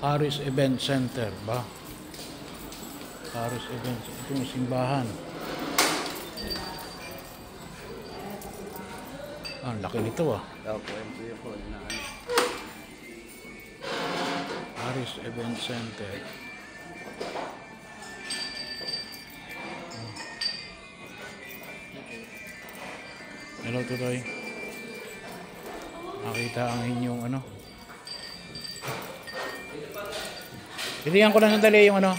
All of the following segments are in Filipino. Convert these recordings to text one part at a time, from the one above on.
Harris Event Center ba? Harris Event Center. Ito yung simbahan. Ang laki nito ah. Harris Event Center. Hello Tutoy. Nakita ang inyong ano. Pilihan ko lang sandali yung ano.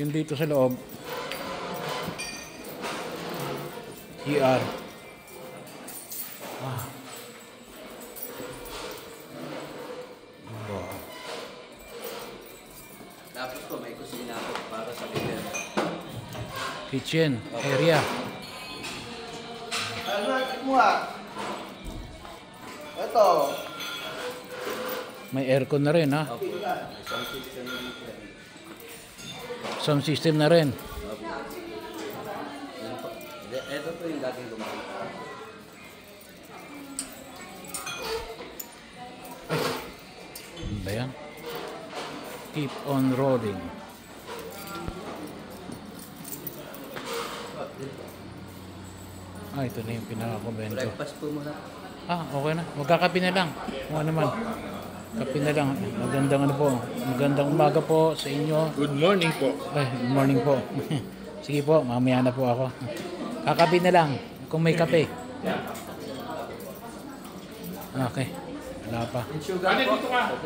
Yung dito sa loob. ER. Ah. Wow. Tapos po may kusina po para sa Kitchen area. Ito. May aircon na rin ha. Opo. Sound system na dito. Sound system na rin. Opo. Ito po yung dating gumamit. Ano ba yan? Keep on rolling. Ito na yung pinaka-komento. Breakfast po muna. Okay na. Magkakape na lang. Kung ano naman. Kape na lang. Magandang ano po. Magandang umaga po sa inyo. Good morning po. Good morning po. Sige po, mamaya na po ako. Kakape na lang. Kung may kape. Okay. Wala pa. Sugar po.